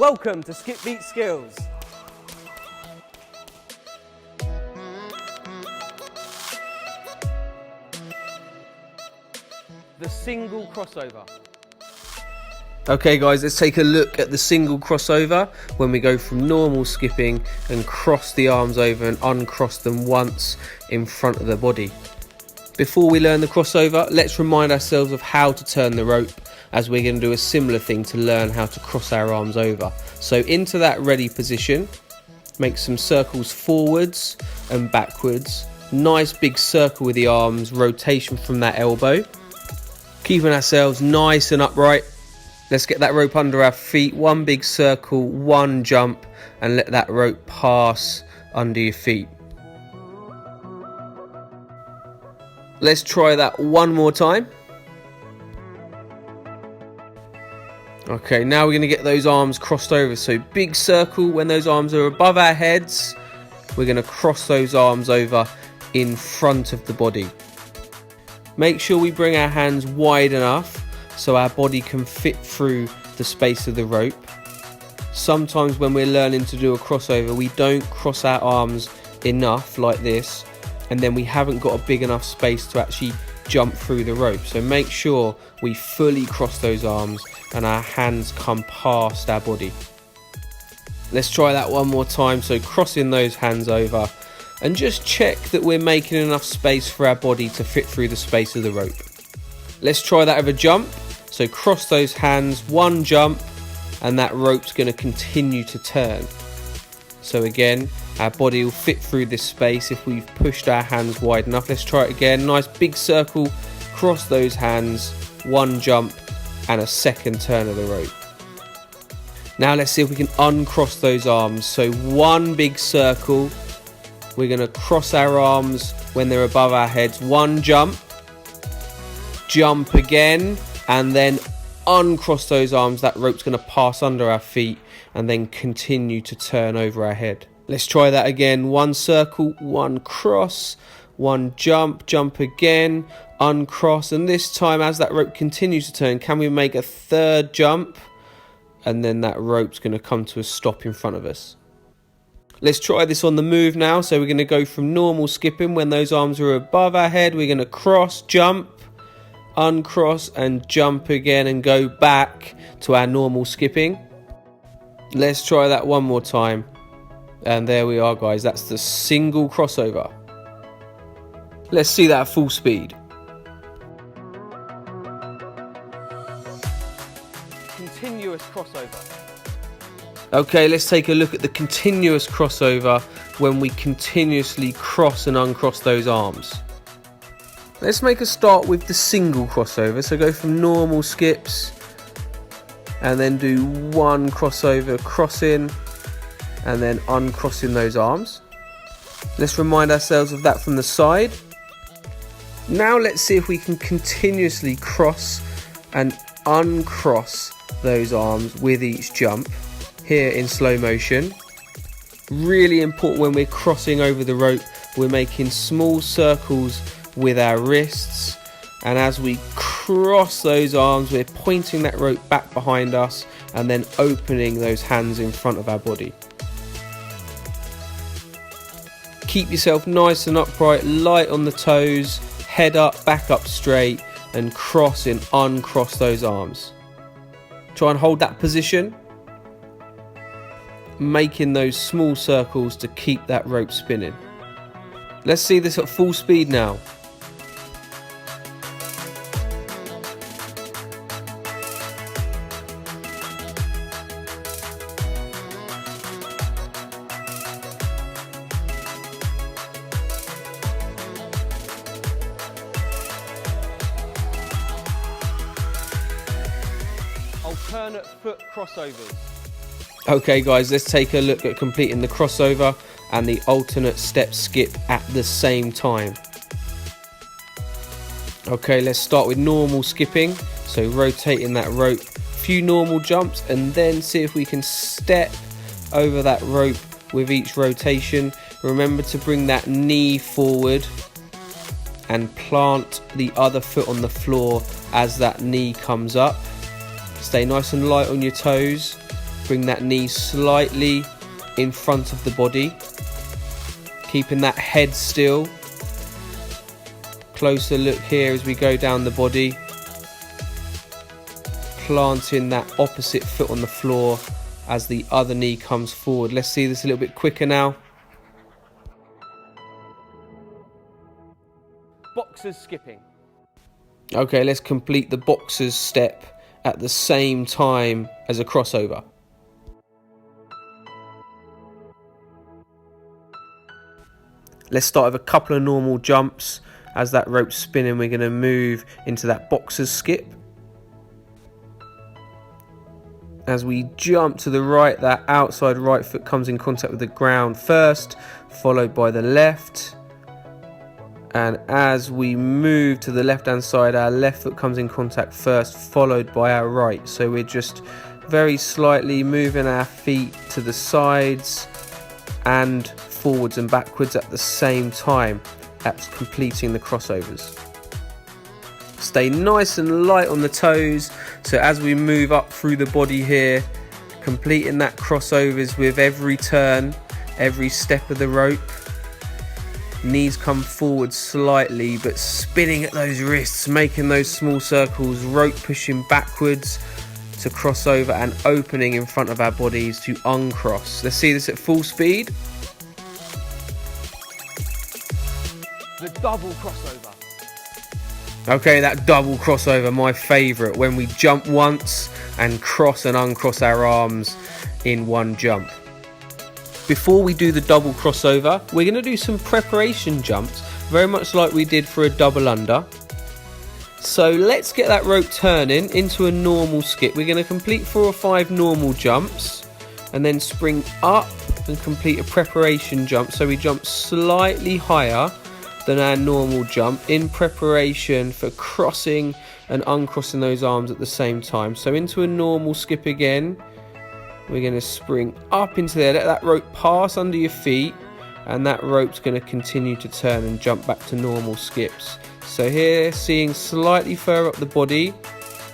Welcome to Skip Beat Skills. The single crossover. Okay guys, let's take a look at the single crossover when we go from normal skipping and cross the arms over and uncross them once in front of the body. Before we learn the crossover, let's remind ourselves of how to turn the rope, as we're going to do a similar thing to learn how to cross our arms over. So into that ready position, make some circles forwards and backwards. Nice big circle with the arms, rotation from that elbow. Keeping ourselves nice and upright. Let's get that rope under our feet, one big circle, one jump, and let that rope pass under your feet. Let's try that one more time. Okay, now we're going to get those arms crossed over. So big circle, when those arms are above our heads, we're going to cross those arms over in front of the body. Make sure we bring our hands wide enough so our body can fit through the space of the rope. Sometimes when we're learning to do a crossover, we don't cross our arms enough like this, and then we haven't got a big enough space to actually jump through the rope. So make sure we fully cross those arms and our hands come past our body. Let's try that one more time. So crossing those hands over, and just check that we're making enough space for our body to fit through the space of the rope. Let's try that with a jump. So cross those hands, one jump, and that rope's going to continue to turn. So again, our body will fit through this space if we've pushed our hands wide enough. Let's try it again. Nice big circle, cross those hands, one jump, and a second turn of the rope. Now let's see if we can uncross those arms. So one big circle. We're going to cross our arms when they're above our heads. One jump, jump again, and then uncross those arms. That rope's going to pass under our feet and then continue to turn over our head. Let's try that again. One circle, one cross, one jump, jump again, uncross. And this time, as that rope continues to turn, can we make a third jump? And then that rope's going to come to a stop in front of us. Let's try this on the move now. So we're going to go from normal skipping. When those arms are above our head, we're going to cross, jump, uncross, and jump again, and go back to our normal skipping. Let's try that one more time. And there we are, guys. That's the single crossover. Let's see that at full speed. Continuous crossover. Okay, let's take a look at the continuous crossover when we continuously cross and uncross those arms. Let's make a start with the single crossover. So go from normal skips and then do one crossover, crossing, and then uncrossing those arms. Let's remind ourselves of that from the side. Now let's see if we can continuously cross and uncross those arms with each jump. Here in slow motion. Really important when we're crossing over the rope, we're making small circles with our wrists, and as we cross those arms, we're pointing that rope back behind us and then opening those hands in front of our body. Keep yourself nice and upright, light on the toes, head up, back up straight, and cross and uncross those arms. Try and hold that position, making those small circles to keep that rope spinning. Let's see this at full speed now. Alternate foot crossovers. Okay guys, let's take a look at completing the crossover and the alternate step skip at the same time. Okay, let's start with normal skipping. So rotating that rope, few normal jumps, and then see if we can step over that rope with each rotation. Remember to bring that knee forward and plant the other foot on the floor as that knee comes up. Stay nice and light on your toes. Bring that knee slightly in front of the body, keeping that head still. Closer look here as we go down the body. Planting that opposite foot on the floor as the other knee comes forward. Let's see this a little bit quicker now. Boxers skipping. Okay, let's complete the boxer's step at the same time as a crossover. Let's start with a couple of normal jumps. As that rope's spinning, we're going to move into that boxer's skip. As we jump to the right, that outside right foot comes in contact with the ground first, followed by the left. And as we move to the left hand side, our left foot comes in contact first, followed by our right. So we're just very slightly moving our feet to the sides and forwards and backwards at the same time at completing the crossovers. Stay nice and light on the toes, so as we move up through the body here, completing that crossovers with every turn, every step of the rope. Knees come forward slightly, but spinning at those wrists, making those small circles, rope pushing backwards to cross over and opening in front of our bodies to uncross. Let's see this at full speed. The double crossover. Okay, that double crossover, my favourite, when we jump once and cross and uncross our arms in one jump. Before we do the double crossover, we're going to do some preparation jumps, very much like we did for a double under. So let's get that rope turning into a normal skip. We're going to complete 4 or 5 normal jumps and then spring up and complete a preparation jump. So we jump slightly higher than our normal jump in preparation for crossing and uncrossing those arms at the same time. So into a normal skip again. We're going to spring up into there, let that rope pass under your feet, and that rope's going to continue to turn and jump back to normal skips. So here, seeing slightly further up the body,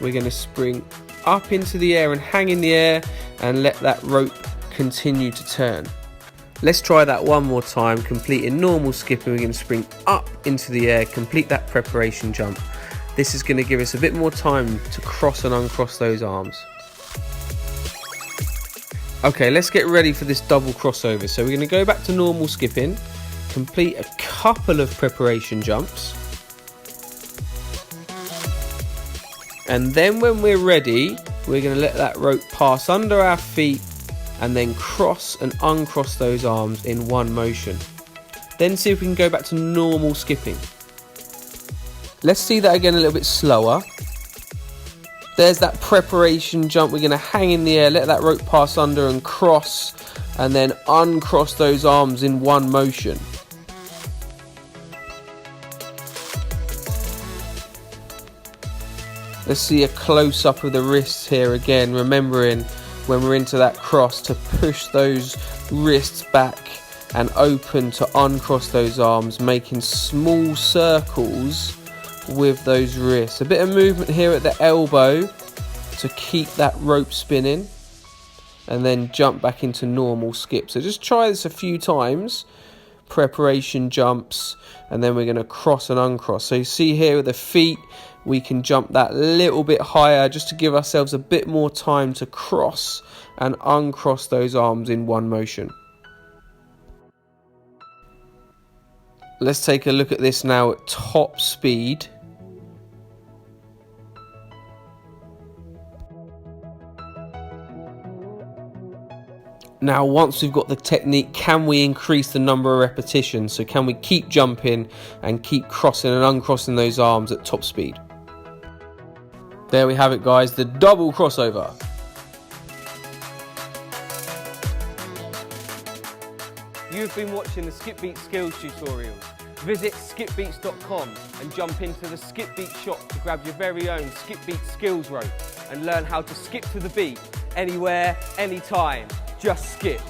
we're going to spring up into the air and hang in the air and let that rope continue to turn. Let's try that one more time, completing normal skip, and we're going to spring up into the air, complete that preparation jump. This is going to give us a bit more time to cross and uncross those arms. Okay, let's get ready for this double crossover. So we're going to go back to normal skipping, complete a couple of preparation jumps. And then when we're ready, we're going to let that rope pass under our feet and then cross and uncross those arms in one motion. Then see if we can go back to normal skipping. Let's see that again a little bit slower. There's that preparation jump. We're going to hang in the air, let that rope pass under and cross, and then uncross those arms in one motion. Let's see a close-up of the wrists here again, remembering when we're into that cross to push those wrists back and open to uncross those arms, making small circles with those wrists. A bit of movement here at the elbow to keep that rope spinning, and then jump back into normal skip. So just try this a few times. Preparation jumps, and then we're going to cross and uncross. So you see here with the feet, we can jump that little bit higher just to give ourselves a bit more time to cross and uncross those arms in one motion. Let's take a look at this now at top speed. Now, once we've got the technique, can we increase the number of repetitions? So can we keep jumping and keep crossing and uncrossing those arms at top speed? There we have it, guys, the double crossover. You've been watching the Skip Beat Skills tutorials. Visit skipbeats.com and jump into the Skip Beat shop to grab your very own Skip Beat Skills rope and learn how to skip to the beat anywhere, anytime. Just skip.